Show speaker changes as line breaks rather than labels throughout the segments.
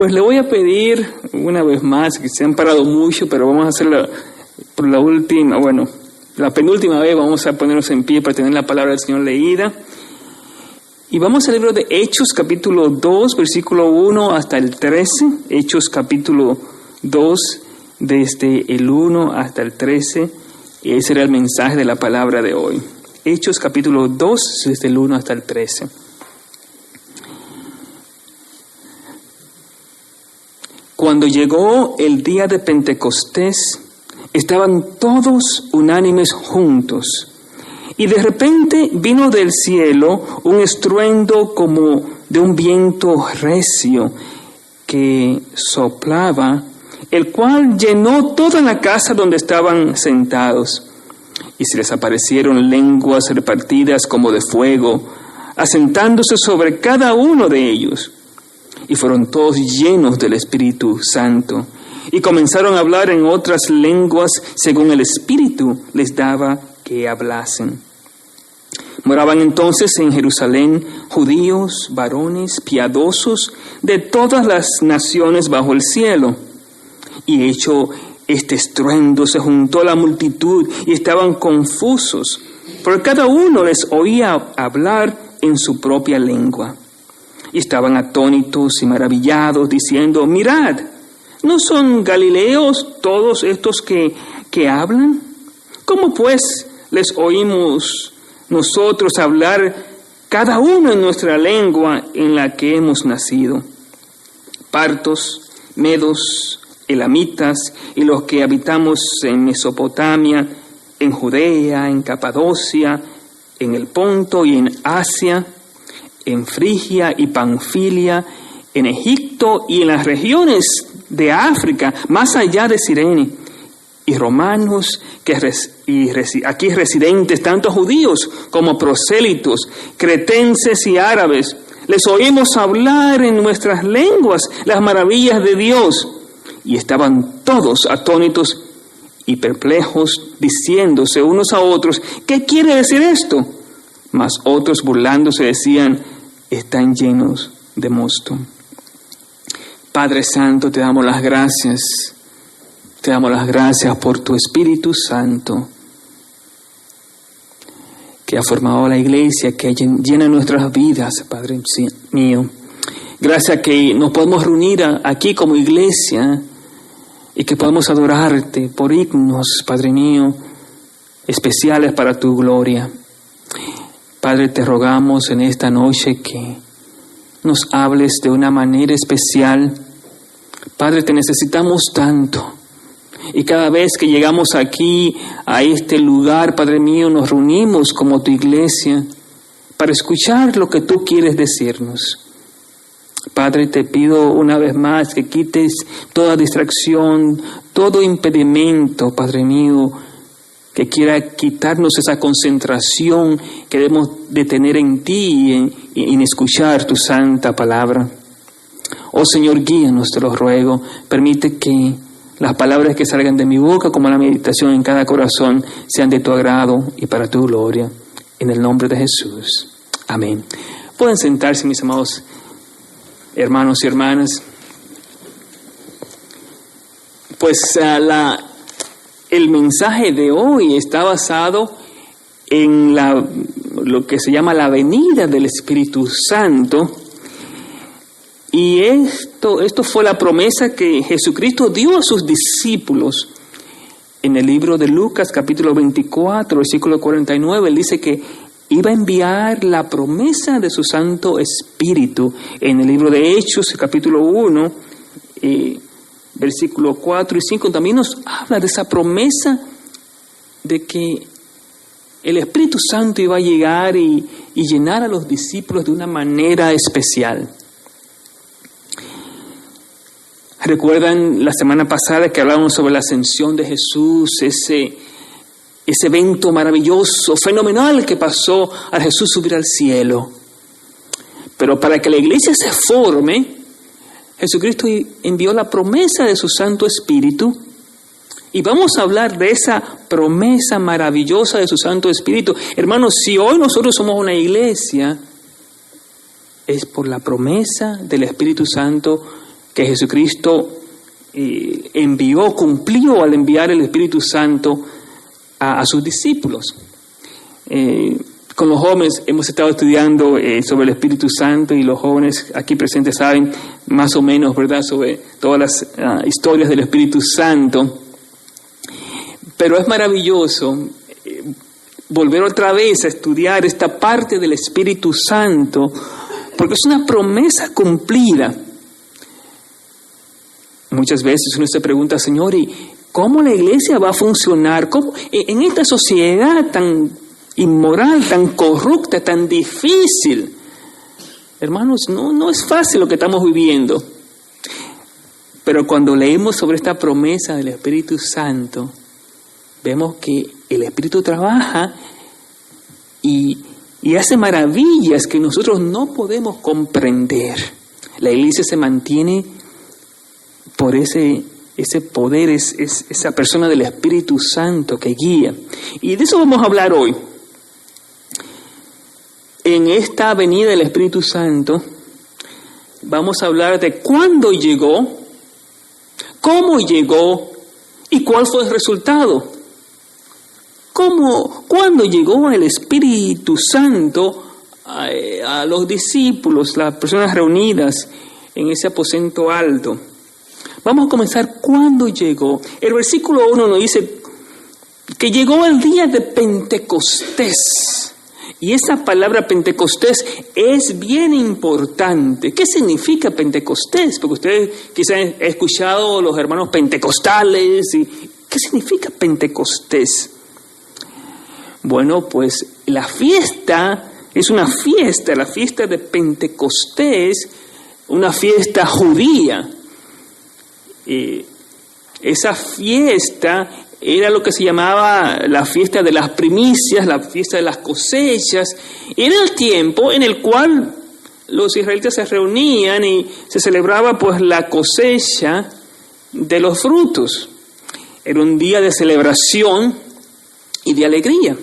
Pues le voy a pedir una vez más, que se han parado mucho, pero vamos a hacerlo por la penúltima vez, vamos a ponernos en pie para tener la palabra del Señor leída. Y vamos al libro de Hechos, capítulo 2, versículo 1 hasta el 13. Hechos, capítulo 2, desde el 1 hasta el 13. Ese será el mensaje de la palabra de hoy. Hechos, capítulo 2, desde el 1 hasta el 13. Cuando llegó el día de Pentecostés, estaban todos unánimes juntos. Y de repente vino del cielo un estruendo como de un viento recio que soplaba, el cual llenó toda la casa donde estaban sentados. Y se les aparecieron lenguas repartidas como de fuego, asentándose sobre cada uno de ellos. Y fueron todos llenos del Espíritu Santo, y comenzaron a hablar en otras lenguas según el Espíritu les daba que hablasen. Moraban entonces en Jerusalén judíos, varones, piadosos, de todas las naciones bajo el cielo. Y hecho este estruendo, se juntó la multitud y estaban confusos, porque cada uno les oía hablar en su propia lengua. Y estaban atónitos y maravillados, diciendo: mirad, ¿no son galileos todos estos que hablan? ¿Cómo pues les oímos nosotros hablar cada uno en nuestra lengua en la que hemos nacido? Partos, medos, elamitas y los que habitamos en Mesopotamia, en Judea, en Capadocia, en el Ponto y en Asia, en Frigia y Panfilia, en Egipto y en las regiones de África, más allá de Cirene, y romanos aquí residentes, tanto judíos como prosélitos, cretenses y árabes, les oímos hablar en nuestras lenguas las maravillas de Dios. Y estaban todos atónitos y perplejos, diciéndose unos a otros: ¿qué quiere decir esto? Mas otros, burlándose, decían: están llenos de mosto. Padre Santo, te damos las gracias. Te damos las gracias por tu Espíritu Santo, que ha formado la iglesia, que llena nuestras vidas, Padre mío. Gracias que nos podemos reunir aquí como iglesia y que podemos adorarte por himnos, Padre mío, especiales para tu gloria. Padre, te rogamos en esta noche que nos hables de una manera especial. Padre, te necesitamos tanto. Y cada vez que llegamos aquí, a este lugar, Padre mío, nos reunimos como tu iglesia para escuchar lo que tú quieres decirnos. Padre, te pido una vez más que quites toda distracción, todo impedimento, Padre mío, que quiera quitarnos esa concentración que debemos de tener en ti y en escuchar tu santa palabra. Oh Señor, guíanos, te lo ruego. Permite que las palabras que salgan de mi boca, como la meditación en cada corazón, sean de tu agrado y para tu gloria. En el nombre de Jesús. Amén. Pueden sentarse, mis amados hermanos y hermanas. Pues el mensaje de hoy está basado en lo que se llama la venida del Espíritu Santo. Y esto fue la promesa que Jesucristo dio a sus discípulos. En el libro de Lucas, capítulo 24, versículo 49, él dice que iba a enviar la promesa de su Santo Espíritu. En el libro de Hechos, capítulo 1, versículo 4 y 5, también nos habla de esa promesa de que el Espíritu Santo iba a llegar y llenar a los discípulos de una manera especial. ¿Recuerdan la semana pasada que hablábamos sobre la ascensión de Jesús, ese evento maravilloso, fenomenal que pasó al Jesús subir al cielo? Pero para que la iglesia se forme, Jesucristo envió la promesa de su Santo Espíritu. Y vamos a hablar de esa promesa maravillosa de su Santo Espíritu. Hermanos, si hoy nosotros somos una iglesia, es por la promesa del Espíritu Santo que Jesucristo envió, cumplió al enviar el Espíritu Santo a sus discípulos. Con los jóvenes hemos estado estudiando sobre el Espíritu Santo, y los jóvenes aquí presentes saben más o menos, ¿verdad?, sobre todas las historias del Espíritu Santo. Pero es maravilloso volver otra vez a estudiar esta parte del Espíritu Santo, porque es una promesa cumplida. Muchas veces uno se pregunta, Señor, ¿y cómo la iglesia va a funcionar? ¿Cómo en esta sociedad tan inmoral, tan corrupta, tan difícil? Hermanos, no es fácil lo que estamos viviendo. Pero cuando leemos sobre esta promesa del Espíritu Santo, vemos que el Espíritu trabaja y hace maravillas que nosotros no podemos comprender. La iglesia se mantiene por ese poder, esa persona del Espíritu Santo que guía. Y de eso vamos a hablar hoy. En esta venida del Espíritu Santo vamos a hablar de cuándo llegó, cómo llegó y cuál fue el resultado. ¿Cuándo llegó el Espíritu Santo a los discípulos, las personas reunidas en ese aposento alto? Vamos a comenzar cuándo llegó. El versículo 1 nos dice que llegó el día de Pentecostés. Y esa palabra Pentecostés es bien importante. ¿Qué significa Pentecostés? Porque ustedes quizás han escuchado los hermanos pentecostales. ¿Qué significa Pentecostés? Bueno, pues la fiesta es una fiesta, la fiesta de Pentecostés, una fiesta judía. Esa fiesta era lo que se llamaba la fiesta de las primicias, la fiesta de las cosechas. Era el tiempo en el cual los israelitas se reunían y se celebraba pues la cosecha de los frutos. Era un día de celebración y de alegría.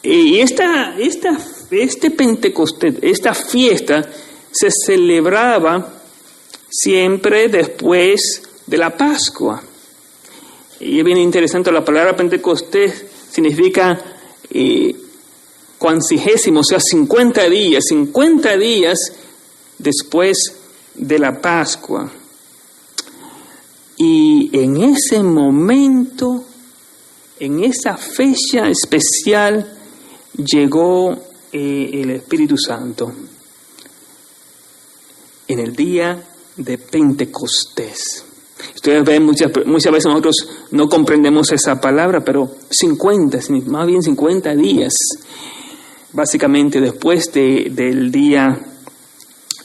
Y este Pentecostés, esta fiesta se celebraba siempre después de la Pascua. Y es bien interesante, la palabra Pentecostés significa cuancigésimo, o sea, 50 días después de la Pascua. Y en ese momento, en esa fecha especial, llegó el Espíritu Santo. En el día de Pentecostés. Ustedes ven, muchas veces nosotros no comprendemos esa palabra, pero 50 días, básicamente después del día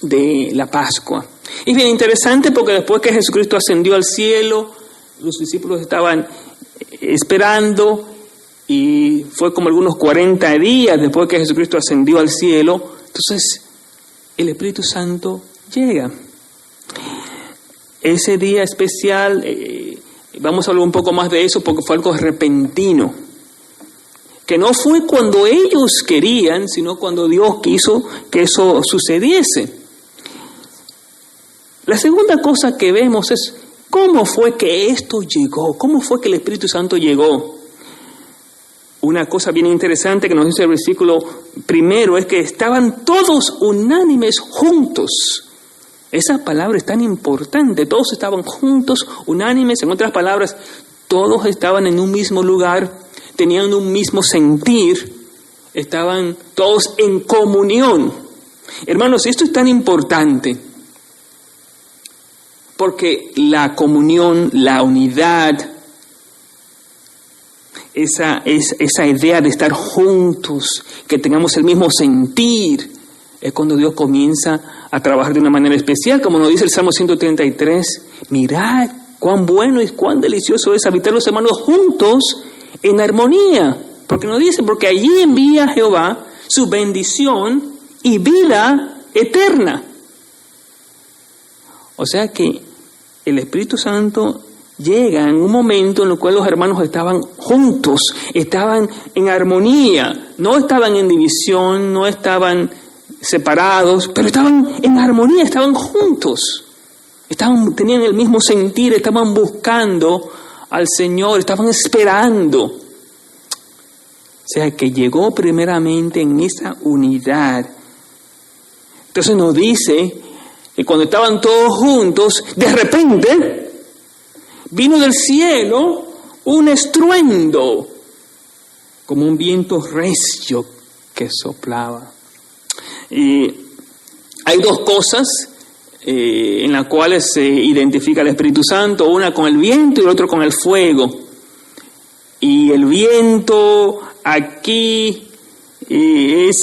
de la Pascua. Y es bien interesante porque después que Jesucristo ascendió al cielo, los discípulos estaban esperando, y fue como algunos 40 días después que Jesucristo ascendió al cielo. Entonces el Espíritu Santo llega. Ese día especial, vamos a hablar un poco más de eso porque fue algo repentino, que no fue cuando ellos querían, sino cuando Dios quiso que eso sucediese. La segunda cosa que vemos es cómo fue que esto llegó, cómo fue que el Espíritu Santo llegó. Una cosa bien interesante que nos dice el versículo primero es que estaban todos unánimes juntos. Esa palabra es tan importante. Todos estaban juntos, unánimes. En otras palabras, todos estaban en un mismo lugar, tenían un mismo sentir, estaban todos en comunión. Hermanos, esto es tan importante porque la comunión, la unidad, esa idea de estar juntos, que tengamos el mismo sentir, es cuando Dios comienza a trabajar de una manera especial, como nos dice el Salmo 133. Mirad cuán bueno y cuán delicioso es habitar los hermanos juntos en armonía. Porque nos dice, porque allí envía Jehová su bendición y vida eterna. O sea que el Espíritu Santo llega en un momento en el cual los hermanos estaban juntos, estaban en armonía, no estaban en división, no estaban separados, pero estaban en armonía, estaban juntos. tenían el mismo sentir, estaban buscando al Señor, estaban esperando. O sea, que llegó primeramente en esa unidad. Entonces nos dice que cuando estaban todos juntos, de repente vino del cielo un estruendo, como un viento recio que soplaba. Y hay dos cosas en las cuales se identifica el Espíritu Santo, una con el viento y la otra con el fuego. Y el viento aquí es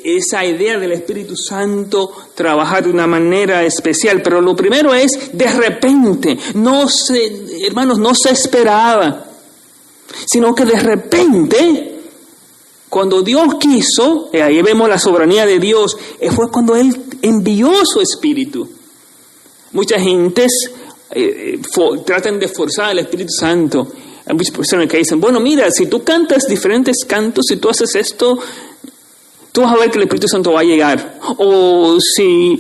esa idea del Espíritu Santo trabajar de una manera especial, pero lo primero es de repente, hermanos, no se esperaba, sino que de repente, cuando Dios quiso, ahí vemos la soberanía de Dios, fue cuando Él envió su Espíritu. Muchas gentes tratan de forzar al Espíritu Santo. Hay muchas personas que dicen, bueno, mira, si tú cantas diferentes cantos, si tú haces esto, tú vas a ver que el Espíritu Santo va a llegar. O si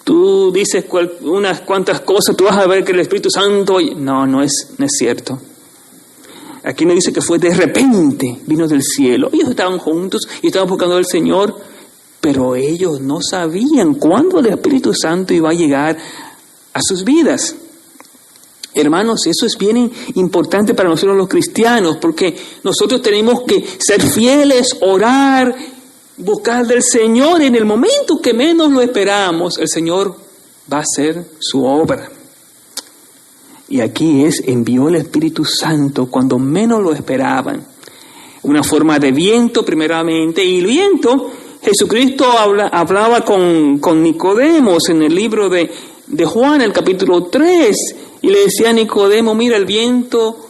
tú dices unas cuantas cosas, tú vas a ver que el Espíritu Santo... No es cierto. Aquí nos dice que fue de repente, vino del cielo. Ellos estaban juntos y estaban buscando al Señor, pero ellos no sabían cuándo el Espíritu Santo iba a llegar a sus vidas. Hermanos, eso es bien importante para nosotros los cristianos, porque nosotros tenemos que ser fieles, orar, buscar del Señor. En el momento que menos lo esperamos, el Señor va a hacer su obra. Y aquí envió el Espíritu Santo cuando menos lo esperaban. Una forma de viento primeramente, y el viento, Jesucristo hablaba con Nicodemos en el libro de Juan, el capítulo 3, y le decía a Nicodemo, mira, el viento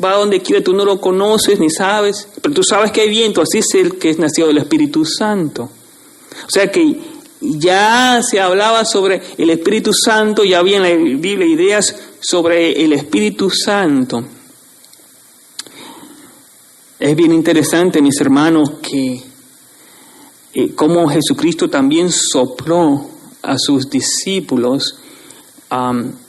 va donde quiera, tú no lo conoces ni sabes, pero tú sabes que hay viento, así es el que es nacido del Espíritu Santo. O sea que ya se hablaba sobre el Espíritu Santo, ya había en la Biblia ideas sobre el Espíritu Santo. Es bien interesante, mis hermanos, que cómo Jesucristo también sopló a sus discípulos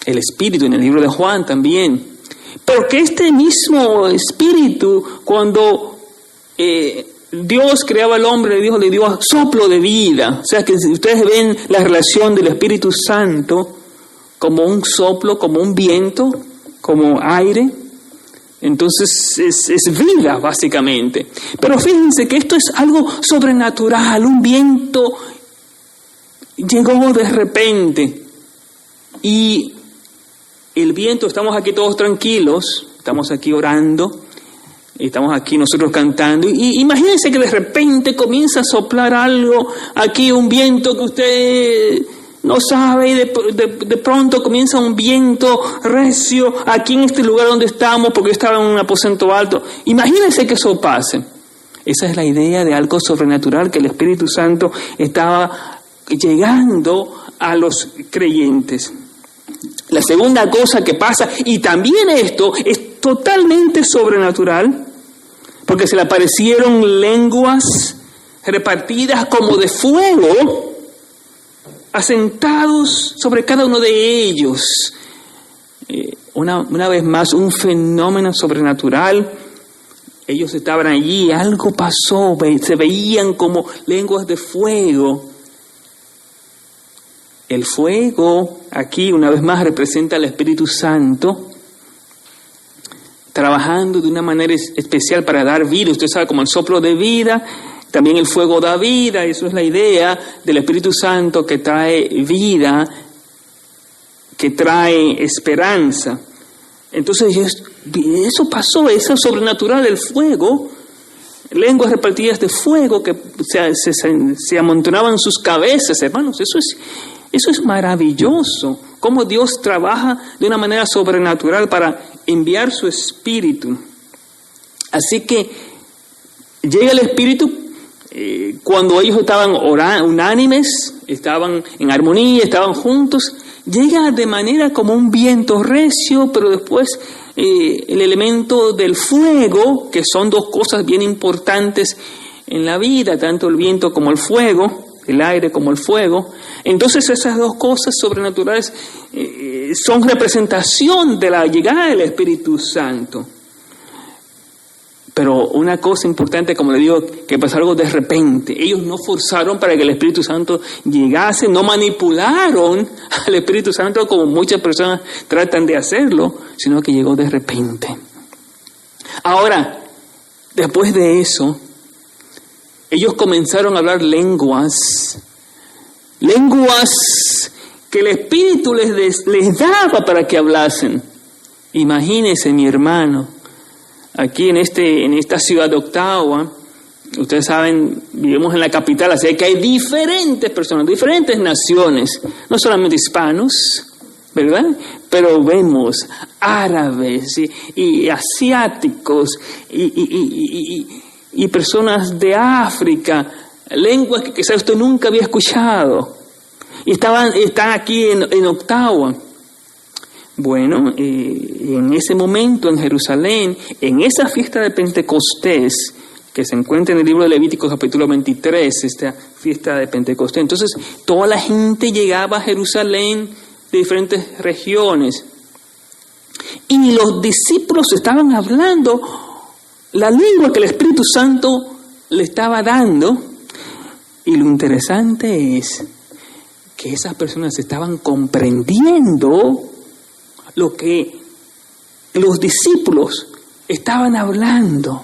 el Espíritu, en el libro de Juan también. Pero que este mismo Espíritu, cuando Dios creaba al hombre, le dio soplo de vida. O sea que si ustedes ven la relación del Espíritu Santo como un soplo, como un viento, como aire, entonces es vida básicamente. Pero fíjense que esto es algo sobrenatural, un viento llegó de repente. Y el viento, estamos aquí todos tranquilos, estamos aquí orando, estamos aquí nosotros cantando, y imagínense que de repente comienza a soplar algo, aquí un viento que usted no sabe, y de pronto comienza un viento recio aquí en este lugar donde estamos, porque estaba en un aposento alto. Imagínense que eso pase. Esa es la idea de algo sobrenatural, que el Espíritu Santo estaba llegando a los creyentes. La segunda cosa que pasa, y también esto es totalmente sobrenatural, porque se le aparecieron lenguas repartidas como de fuego, asentados sobre cada uno de ellos. Una vez más, un fenómeno sobrenatural. Ellos estaban allí, algo pasó, se veían como lenguas de fuego. El fuego aquí una vez más representa al Espíritu Santo trabajando de una manera especial para dar vida. Usted sabe, como el soplo de vida, también el fuego da vida. Eso es la idea del Espíritu Santo, que trae vida, que trae esperanza. Entonces eso pasó, eso sobrenatural del fuego, lenguas repartidas de fuego que se amontonaban en sus cabezas, hermanos. Eso es maravilloso, cómo Dios trabaja de una manera sobrenatural para enviar su Espíritu. Así que llega el Espíritu cuando ellos estaban unánimes, estaban en armonía, estaban juntos. Llega de manera como un viento recio, pero después el elemento del fuego, que son dos cosas bien importantes en la vida, tanto el viento como el fuego, el aire como el fuego. Entonces esas dos cosas sobrenaturales son representación de la llegada del Espíritu Santo. Pero una cosa importante, como le digo, que pasó algo de repente. Ellos no forzaron para que el Espíritu Santo llegase, no manipularon al Espíritu Santo como muchas personas tratan de hacerlo, sino que llegó de repente. Ahora, después de eso, ellos comenzaron a hablar lenguas que el Espíritu les daba para que hablasen. Imagínese, mi hermano, aquí en esta ciudad de Ottawa, ustedes saben, vivimos en la capital, así que hay diferentes personas, diferentes naciones, no solamente hispanos, ¿verdad? Pero vemos árabes y asiáticos y personas de África, lenguas que quizás usted nunca había escuchado, y están aquí en Ottawa. Bueno, en ese momento en Jerusalén, en esa fiesta de Pentecostés, que se encuentra en el libro de Levítico capítulo 23, esta fiesta de Pentecostés, entonces toda la gente llegaba a Jerusalén de diferentes regiones, y los discípulos estaban hablando la lengua que el Espíritu Santo le estaba dando, y lo interesante es que esas personas estaban comprendiendo lo que los discípulos estaban hablando.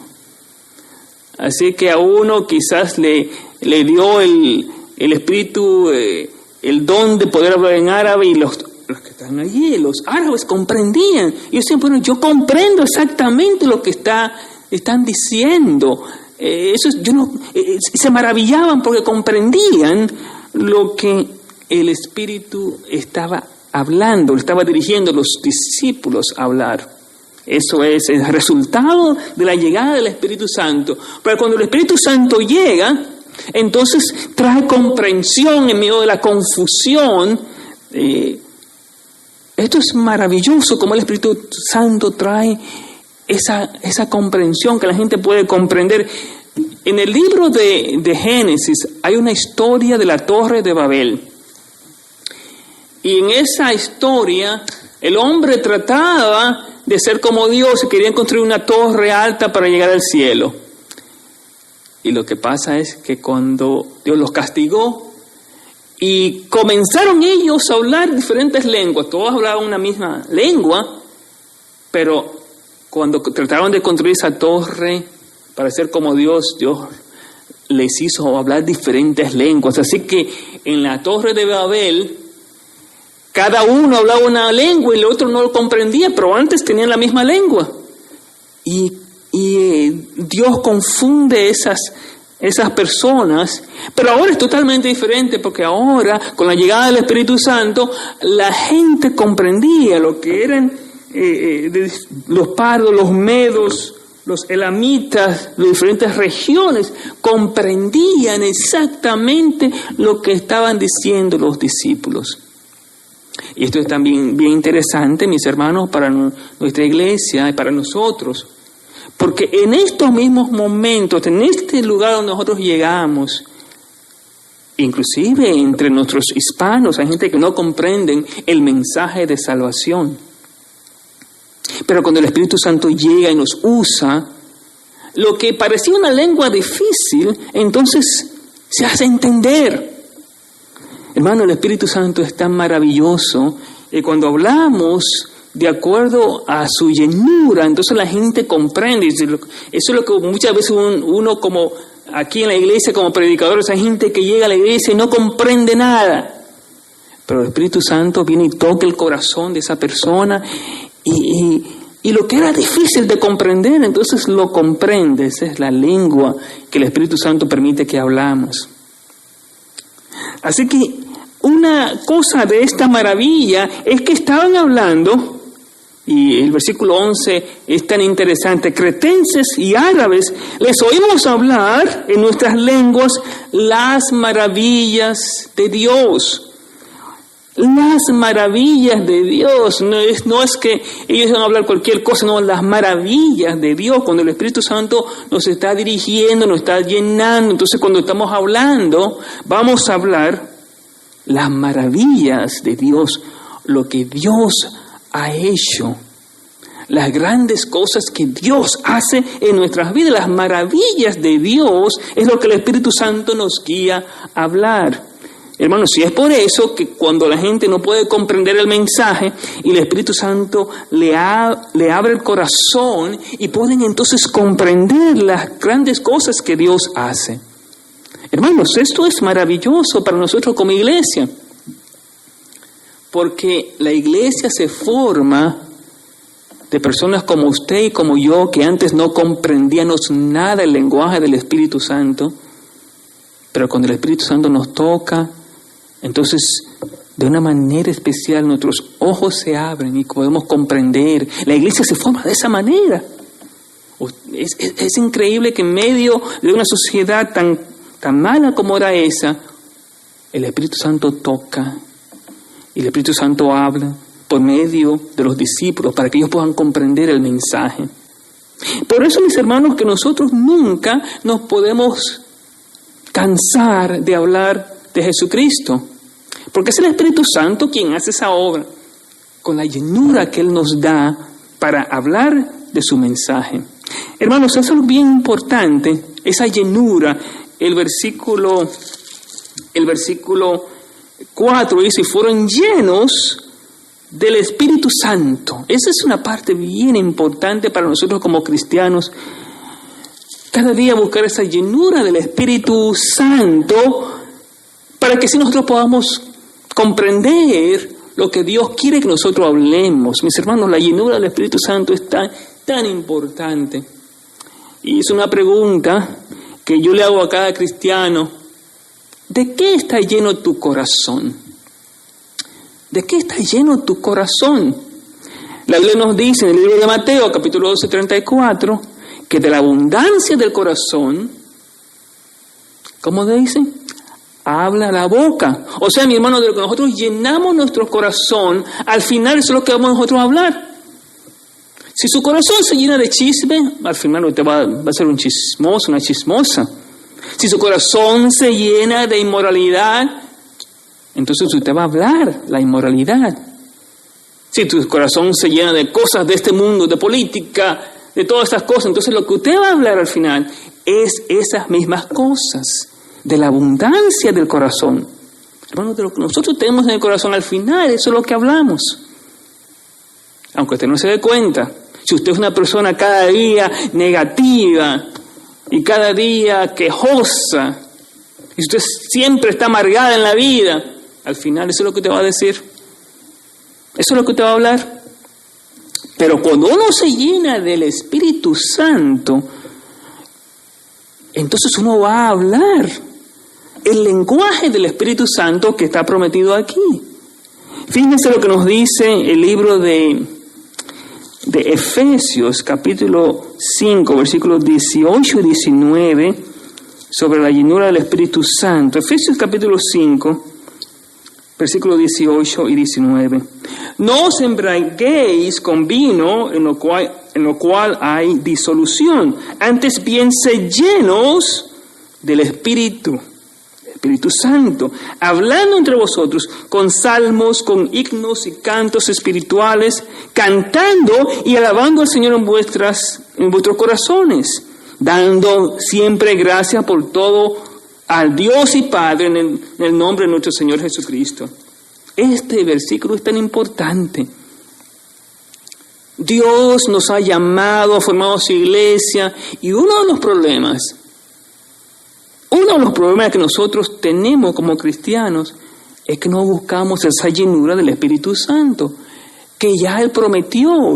Así que a uno quizás le dio el Espíritu el don de poder hablar en árabe, y los que están allí, los árabes, comprendían. Y yo siempre, bueno, yo comprendo exactamente lo que están diciendo. Se maravillaban porque comprendían lo que el Espíritu estaba hablando, estaba dirigiendo a los discípulos a hablar. Eso es el resultado de la llegada del Espíritu Santo. Pero cuando el Espíritu Santo llega, entonces trae comprensión en medio de la confusión. Esto es maravilloso, como el Espíritu Santo trae esa comprensión que la gente puede comprender. En el libro de Génesis hay una historia de la Torre de Babel. Y en esa historia el hombre trataba de ser como Dios y querían construir una torre alta para llegar al cielo. Y lo que pasa es que cuando Dios los castigó y comenzaron ellos a hablar diferentes lenguas, todos hablaban una misma lengua, pero cuando trataron de construir esa torre para ser como Dios, Dios les hizo hablar diferentes lenguas. Así que en la Torre de Babel, cada uno hablaba una lengua y el otro no lo comprendía, pero antes tenían la misma lengua. Y Dios confunde esas personas, pero ahora es totalmente diferente, porque ahora, con la llegada del Espíritu Santo, la gente comprendía lo que eran los pardos, los medos, los elamitas, las diferentes regiones, comprendían exactamente lo que estaban diciendo los discípulos. Y esto es también bien interesante, mis hermanos, para nuestra iglesia y para nosotros, porque en estos mismos momentos, en este lugar donde nosotros llegamos, inclusive entre nuestros hispanos, hay gente que no comprenden el mensaje de salvación. Pero cuando el Espíritu Santo llega y nos usa, lo que parecía una lengua difícil, entonces se hace entender. Hermano, el Espíritu Santo es tan maravilloso y cuando hablamos de acuerdo a su llenura, entonces la gente comprende. Eso es lo que muchas veces uno como aquí en la iglesia, como predicadores, hay gente que llega a la iglesia y no comprende nada. Pero el Espíritu Santo viene y toca el corazón de esa persona y lo que era difícil de comprender, entonces lo comprende. Esa es la lengua que el Espíritu Santo permite que hablamos. Así que una cosa de esta maravilla es que estaban hablando, y el versículo 11 es tan interesante: cretenses y árabes les oímos hablar en nuestras lenguas las maravillas de Dios. Las maravillas de Dios, no es que ellos van a hablar cualquier cosa, no, las maravillas de Dios, cuando el Espíritu Santo nos está dirigiendo, nos está llenando. Entonces cuando estamos hablando, vamos a hablar las maravillas de Dios, lo que Dios ha hecho, las grandes cosas que Dios hace en nuestras vidas, las maravillas de Dios, es lo que el Espíritu Santo nos guía a hablar. Hermanos, si es por eso que cuando la gente no puede comprender el mensaje y el Espíritu Santo le abre el corazón y pueden entonces comprender las grandes cosas que Dios hace. Hermanos, esto es maravilloso para nosotros como iglesia, porque la iglesia se forma de personas como usted y como yo, que antes no comprendíamos nada del lenguaje del Espíritu Santo, pero cuando el Espíritu Santo nos toca, entonces de una manera especial nuestros ojos se abren y podemos comprender. La iglesia se forma de esa manera. Es increíble que en medio de una sociedad tan mala como era esa, el Espíritu Santo toca y el Espíritu Santo habla por medio de los discípulos para que ellos puedan comprender el mensaje. Por eso, mis hermanos, que nosotros nunca nos podemos cansar de hablar de Jesucristo, porque es el Espíritu Santo quien hace esa obra con la llenura que Él nos da para hablar de su mensaje. Hermanos, eso es bien importante, esa llenura. El versículo 4 dice, y fueron llenos del Espíritu Santo. Esa es una parte bien importante para nosotros como cristianos. Cada día buscar esa llenura del Espíritu Santo para que así nosotros podamos comprender lo que Dios quiere que nosotros hablemos. Mis hermanos, la llenura del Espíritu Santo es tan importante. Y es una pregunta que yo le hago a cada cristiano. ¿De qué está lleno tu corazón? ¿De qué está lleno tu corazón? La Biblia nos dice en el libro de Mateo, capítulo 12, 34, que de la abundancia del corazón, ¿cómo dice? Habla la boca. O sea, mi hermano, de lo que nosotros llenamos nuestro corazón, al final eso es lo que vamos nosotros a hablar. Si su corazón se llena de chisme, al final usted va a ser un chismoso, una chismosa. Si su corazón se llena de inmoralidad, entonces usted va a hablar la inmoralidad. Si tu corazón se llena de cosas de este mundo, de política, de todas estas cosas, entonces lo que usted va a hablar al final es esas mismas cosas, de la abundancia del corazón. Hermanos, de lo que nosotros tenemos en el corazón al final, eso es lo que hablamos. Aunque usted no se dé cuenta, si usted es una persona cada día negativa y cada día quejosa, y usted siempre está amargada en la vida, al final eso es lo que te va a decir. Eso es lo que te va a hablar. Pero cuando uno se llena del Espíritu Santo, entonces uno va a hablar el lenguaje del Espíritu Santo que está prometido aquí. Fíjense lo que nos dice el libro de Efesios, capítulo 5, versículos 18 y 19, sobre la llenura del Espíritu Santo. Efesios capítulo 5, versículos 18 y 19. No os embriaguéis con vino en lo cual hay disolución, antes bien sed llenos del Espíritu Santo, hablando entre vosotros con salmos, con himnos y cantos espirituales, cantando y alabando al Señor en vuestros corazones, dando siempre gracias por todo al Dios y Padre en el nombre de nuestro Señor Jesucristo. Este versículo es tan importante. Dios nos ha llamado, ha formado su iglesia, y uno de los problemas que nosotros tenemos como cristianos es que no buscamos esa llenura del Espíritu Santo, que ya Él prometió,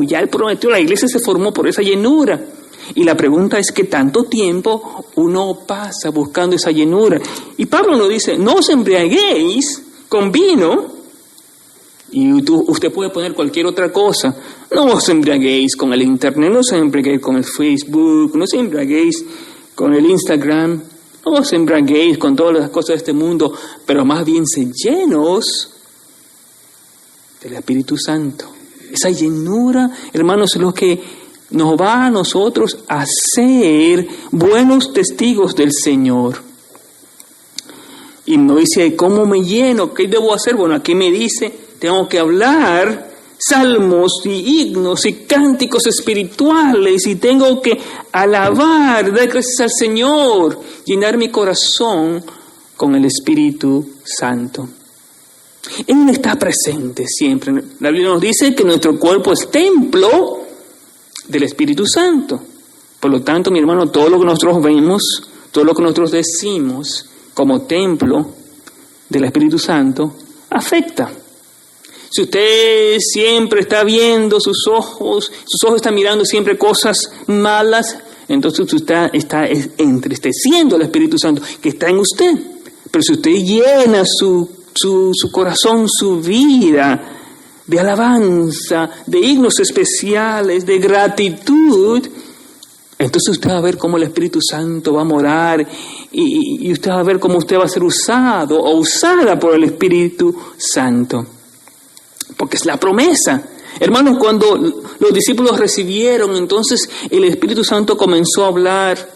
la iglesia se formó por esa llenura. Y la pregunta es, ¿qué tanto tiempo uno pasa buscando esa llenura? Y Pablo nos dice, no os embriaguéis con vino, y usted puede poner cualquier otra cosa. No os embriaguéis con el internet, no os embriaguéis con el Facebook, no os embriaguéis con el Instagram, no os embriaguéis con todas las cosas de este mundo, pero más bien sed llenos del Espíritu Santo. Esa llenura, hermanos, es lo que nos va a nosotros a ser buenos testigos del Señor. Y nos dice, ¿cómo me lleno? ¿Qué debo hacer? Bueno, aquí me dice, tengo que hablar salmos y himnos y cánticos espirituales, y tengo que alabar, dar gracias al Señor, llenar mi corazón con el Espíritu Santo. Él está presente siempre. La Biblia nos dice que nuestro cuerpo es templo del Espíritu Santo. Por lo tanto, mi hermano, todo lo que nosotros vemos, todo lo que nosotros decimos como templo del Espíritu Santo, afecta. Si usted siempre está viendo sus ojos están mirando siempre cosas malas, entonces usted está entristeciendo al Espíritu Santo que está en usted. Pero si usted llena su corazón, su vida de alabanza, de himnos especiales, de gratitud, entonces usted va a ver cómo el Espíritu Santo va a morar y usted va a ver cómo usted va a ser usado o usada por el Espíritu Santo. Porque es la promesa. Hermanos, cuando los discípulos recibieron, entonces el Espíritu Santo comenzó a hablar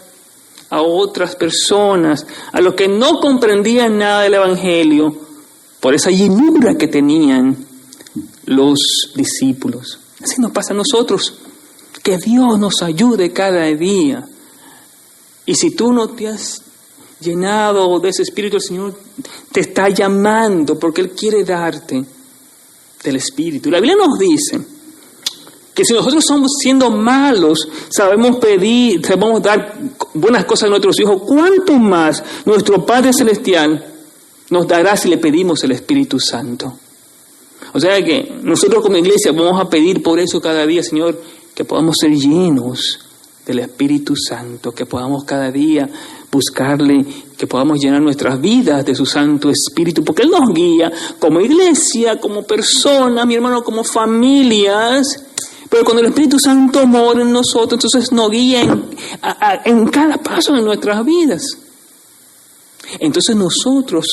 a otras personas, a los que no comprendían nada del Evangelio, por esa llenura que tenían los discípulos. Así nos pasa a nosotros. Que Dios nos ayude cada día. Y si tú no te has llenado de ese Espíritu, el Señor te está llamando porque Él quiere darte del Espíritu. La Biblia nos dice que si nosotros somos siendo malos, sabemos pedir, sabemos dar buenas cosas a nuestros hijos, ¿cuánto más nuestro Padre Celestial nos dará si le pedimos el Espíritu Santo? O sea que nosotros como iglesia vamos a pedir por eso cada día, Señor, que podamos ser llenos del Espíritu Santo, que podamos cada día buscarle, que podamos llenar nuestras vidas de su Santo Espíritu, porque Él nos guía como iglesia, como persona, mi hermano, como familias. Pero cuando el Espíritu Santo mora en nosotros, entonces nos guía en cada paso de nuestras vidas. Entonces nosotros,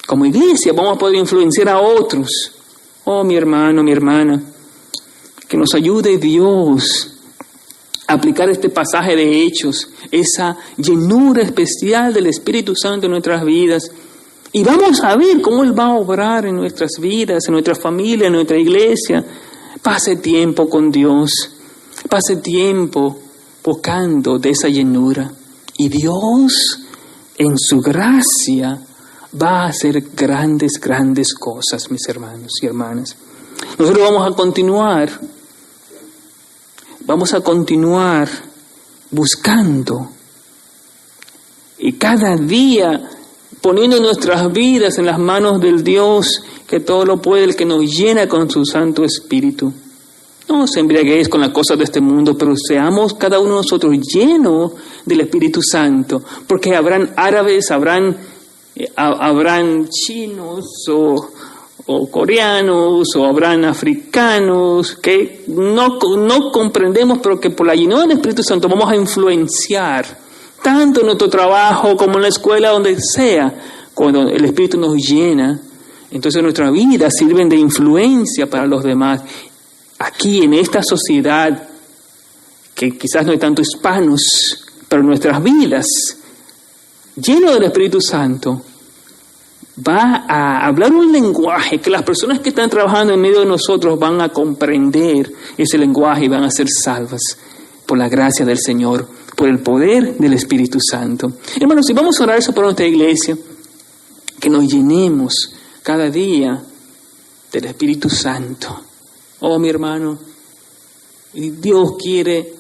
como iglesia, vamos a poder influenciar a otros. Oh, mi hermano, mi hermana, que nos ayude Dios a aplicar este pasaje de Hechos, esa llenura especial del Espíritu Santo en nuestras vidas. Y vamos a ver cómo Él va a obrar en nuestras vidas, en nuestra familia, en nuestra iglesia. Pase tiempo con Dios, pase tiempo buscando de esa llenura. Y Dios, en su gracia, va a hacer grandes, grandes cosas, mis hermanos y hermanas. Nosotros vamos a continuar buscando y cada día poniendo nuestras vidas en las manos del Dios que todo lo puede, el que nos llena con su Santo Espíritu. No se embriaguéis con las cosas de este mundo, pero seamos cada uno de nosotros llenos del Espíritu Santo, porque habrán árabes, habrán chinos o coreanos, o habrán africanos que no comprendemos, pero que por la llenura del Espíritu Santo vamos a influenciar, tanto en nuestro trabajo como en la escuela, donde sea. Cuando el Espíritu nos llena, entonces nuestras vidas sirven de influencia para los demás. Aquí en esta sociedad, que quizás no hay tanto hispanos, pero nuestras vidas, lleno del Espíritu Santo, va a hablar un lenguaje que las personas que están trabajando en medio de nosotros van a comprender ese lenguaje y van a ser salvas por la gracia del Señor, por el poder del Espíritu Santo. Hermanos, si vamos a orar eso por nuestra iglesia, que nos llenemos cada día del Espíritu Santo. Oh, mi hermano, Dios quiere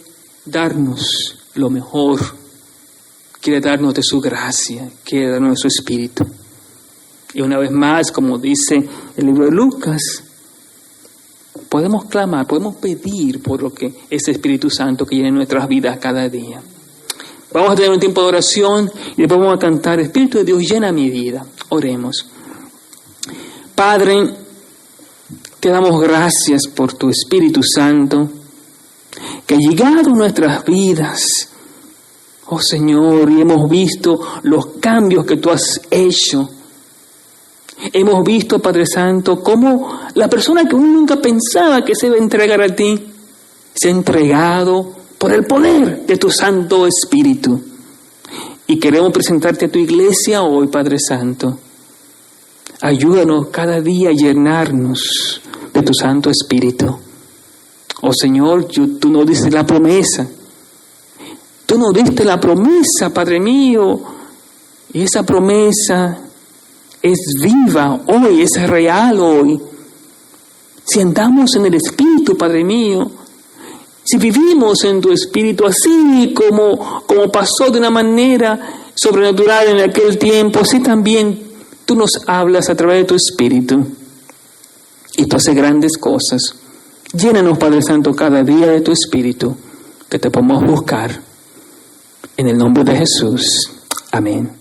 darnos lo mejor, quiere darnos de su gracia, quiere darnos de su Espíritu. Y una vez más, como dice el libro de Lucas, podemos clamar, podemos pedir por lo que ese Espíritu Santo que llene nuestras vidas cada día. Vamos a tener un tiempo de oración y después vamos a cantar, Espíritu de Dios, llena mi vida. Oremos. Padre, te damos gracias por tu Espíritu Santo que ha llegado a nuestras vidas. Oh Señor, y hemos visto los cambios que tú has hecho. Hemos visto, Padre Santo, cómo la persona que uno nunca pensaba que se iba a entregar a ti, se ha entregado por el poder de tu Santo Espíritu. Y queremos presentarte a tu iglesia hoy, Padre Santo, ayúdanos cada día a llenarnos de tu Santo Espíritu. Oh Señor, tú nos diste la promesa. Tú nos diste la promesa, Padre mío. Y esa promesa es viva hoy, es real hoy. Si andamos en el Espíritu, Padre mío, si vivimos en tu Espíritu, así como pasó de una manera sobrenatural en aquel tiempo, así también tú nos hablas a través de tu Espíritu. Y tú haces grandes cosas. Llénanos, Padre Santo, cada día de tu Espíritu, que te podamos buscar. En el nombre de Jesús. Amén.